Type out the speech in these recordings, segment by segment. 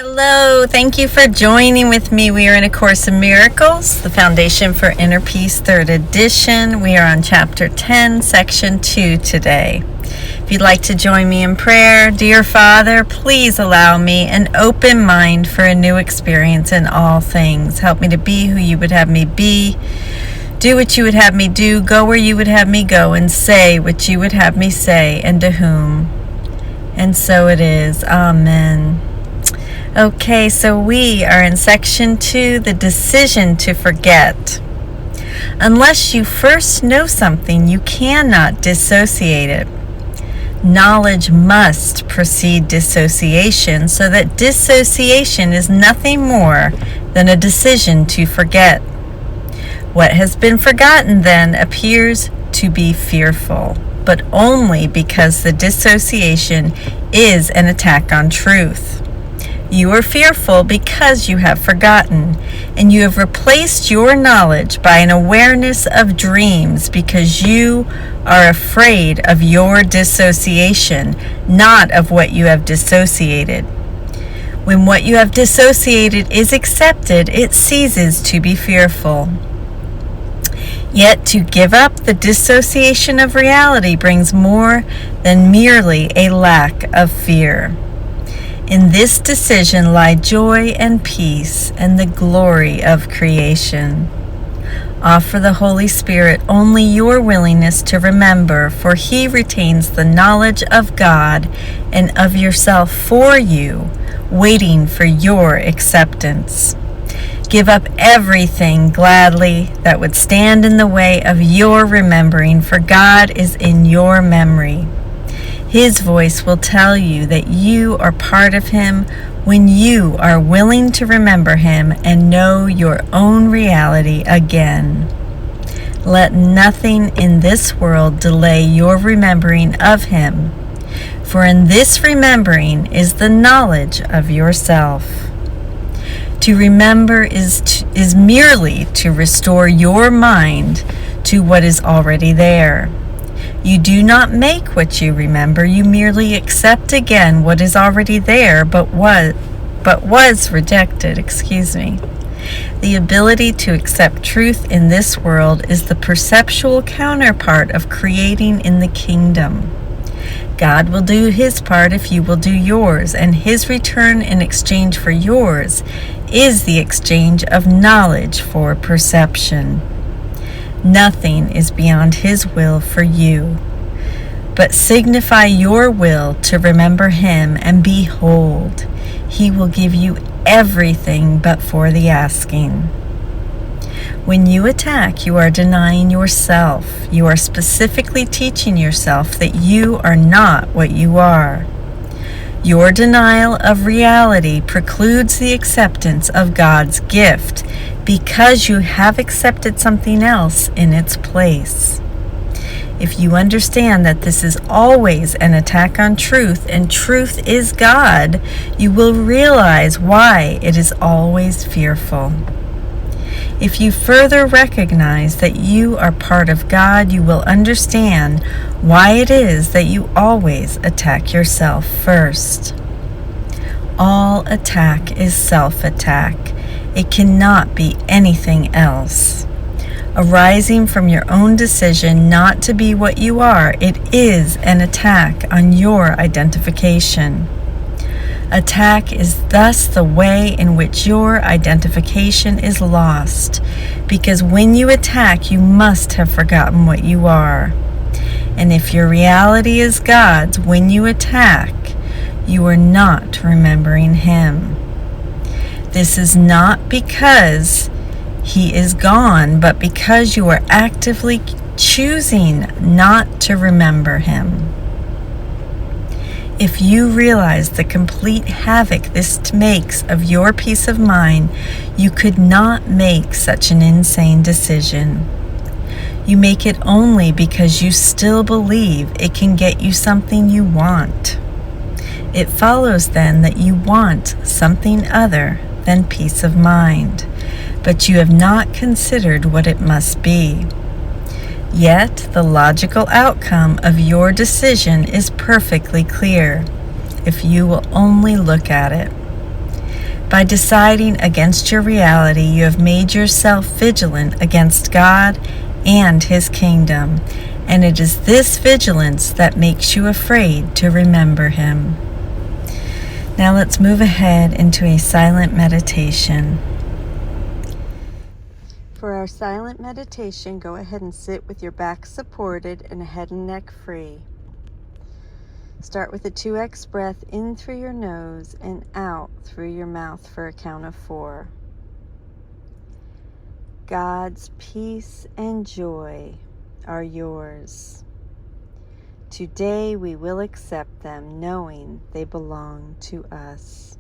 Hello, thank you for joining with me. We are in A Course in Miracles, the Foundation for Inner Peace, 3rd edition. We are on Chapter 10, Section 2 today. If you'd like to join me in prayer, dear Father, please allow me an open mind for a new experience in all things. Help me to be who you would have me be, do what you would have me do, go where you would have me go, and say what you would have me say, and to whom. And so it is. Amen. Okay, so we are in Section 2, the decision to forget. Unless you first know something, you cannot dissociate it. Knowledge must precede dissociation, so that dissociation is nothing more than a decision to forget. What has been forgotten then appears to be fearful, but only because the dissociation is an attack on truth. You are fearful because you have forgotten, and you have replaced your knowledge by an awareness of dreams because you are afraid of your dissociation, not of what you have dissociated. When what you have dissociated is accepted, it ceases to be fearful. Yet to give up the dissociation of reality brings more than merely a lack of fear. In this decision lie joy and peace and the glory of creation. Offer the Holy Spirit only your willingness to remember, for He retains the knowledge of God and of yourself for you, waiting for your acceptance. Give up everything gladly that would stand in the way of your remembering, for God is in your memory. His voice will tell you that you are part of Him when you are willing to remember Him and know your own reality again. Let nothing in this world delay your remembering of Him, for in this remembering is the knowledge of yourself. To remember is merely to restore your mind to what is already there. You do not make what you remember, you merely accept again what is already there but was rejected. The ability to accept truth in this world is the perceptual counterpart of creating in the kingdom. God will do His part if you will do yours, and His return in exchange for yours is the exchange of knowledge for perception. Nothing is beyond His will for you, but signify your will to remember Him, and behold, He will give you everything but for the asking. When you attack, you are denying yourself. You are specifically teaching yourself that you are not what you are. Your denial of reality precludes the acceptance of God's gift because you have accepted something else in its place. If you understand that this is always an attack on truth and truth is God, you will realize why it is always fearful. If you further recognize that you are part of God, you will understand why it is that you always attack yourself first. All attack is self-attack. It cannot be anything else. Arising from your own decision not to be what you are, it is an attack on your identification. Attack is thus the way in which your identification is lost, because when you attack, you must have forgotten what you are. And if your reality is God's, when you attack, you are not remembering Him. This is not because He is gone, but because you are actively choosing not to remember Him. If you realize the complete havoc this makes of your peace of mind, you could not make such an insane decision. You make it only because you still believe it can get you something you want. It follows then that you want something other than peace of mind, but you have not considered what it must be. Yet the logical outcome of your decision is perfectly clear if you will only look at it. By deciding against your reality, you have made yourself vigilant against God and His kingdom, and it is this vigilance that makes you afraid to remember Him. Now let's move ahead into a silent meditation. For our silent meditation, go ahead and sit with your back supported and head and neck free. Start with a 2x breath in through your nose and out through your mouth for a count of 4. God's peace and joy are yours. Today we will accept them, knowing they belong to us.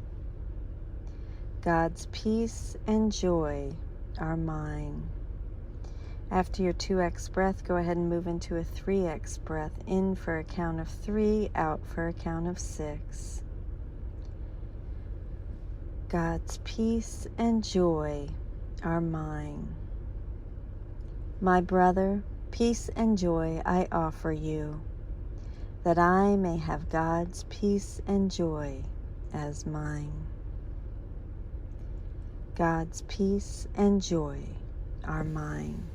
God's peace and joy are mine. After your 2x breath, go ahead and move into a 3x breath, in for a count of 3, out for a count of 6. God's peace and joy are mine. My brother, peace and joy I offer you, that I may have God's peace and joy as mine. God's peace and joy are mine.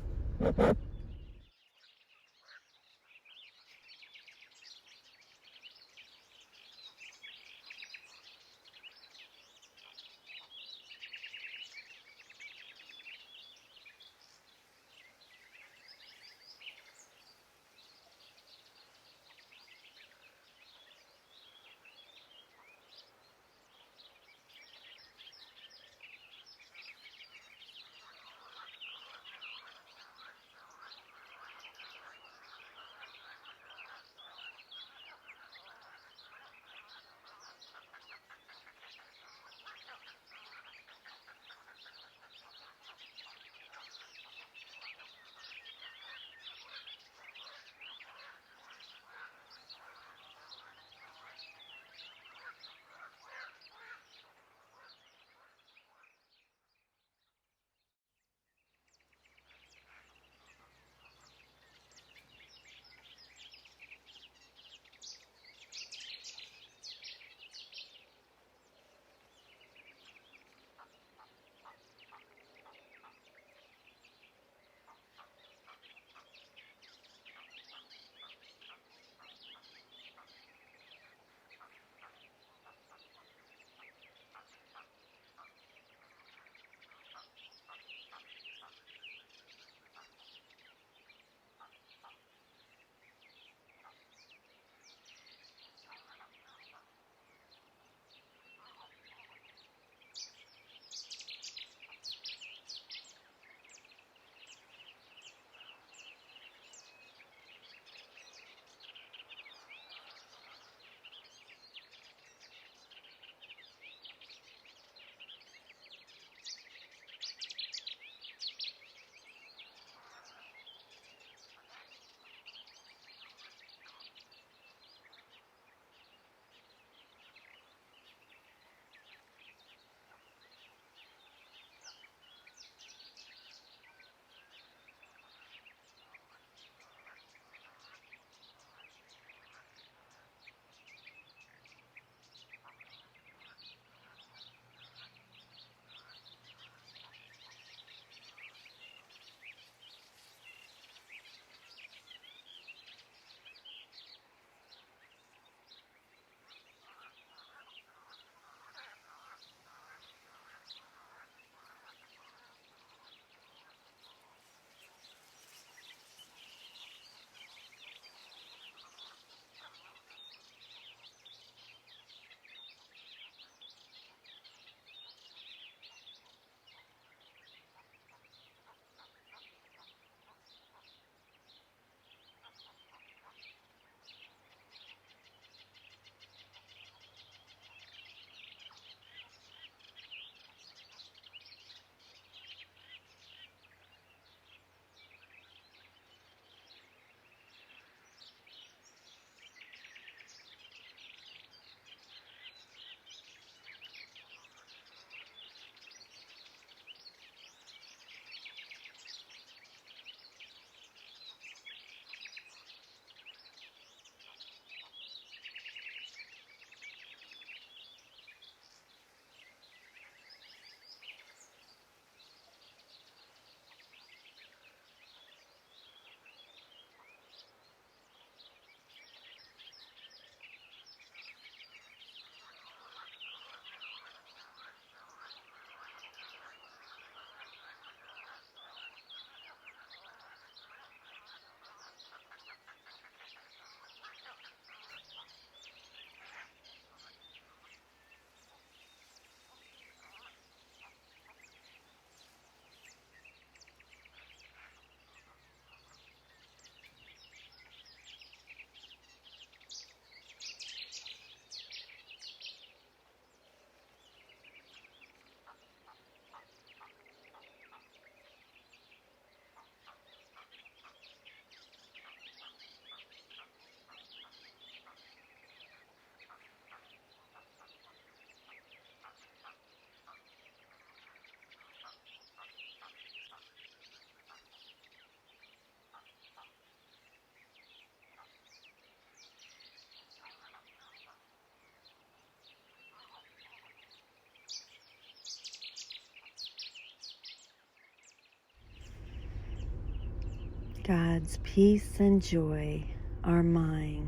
God's peace and joy are mine.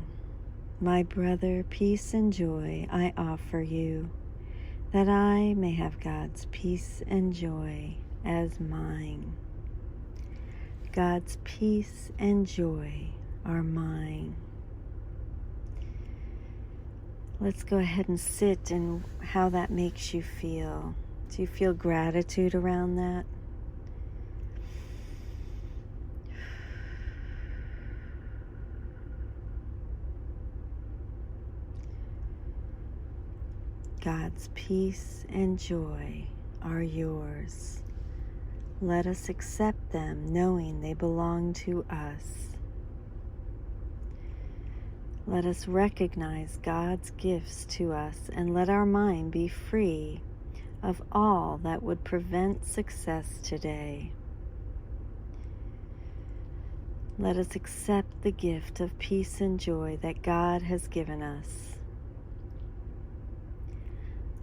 My brother, peace and joy I offer you, that I may have God's peace and joy as mine. God's peace and joy are mine. Let's go ahead and sit in how that makes you feel. Do you feel gratitude around that? God's peace and joy are yours. Let us accept them, knowing they belong to us. Let us recognize God's gifts to us and let our mind be free of all that would prevent success today. Let us accept the gift of peace and joy that God has given us.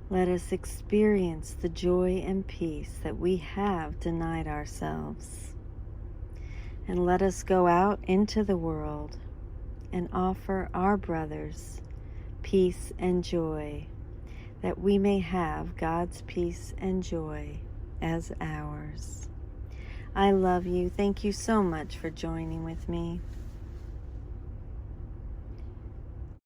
Let us experience the joy and peace that we have denied ourselves. And let us go out into the world and offer our brothers peace and joy, that we may have God's peace and joy as ours. I love you. Thank you so much for joining with me.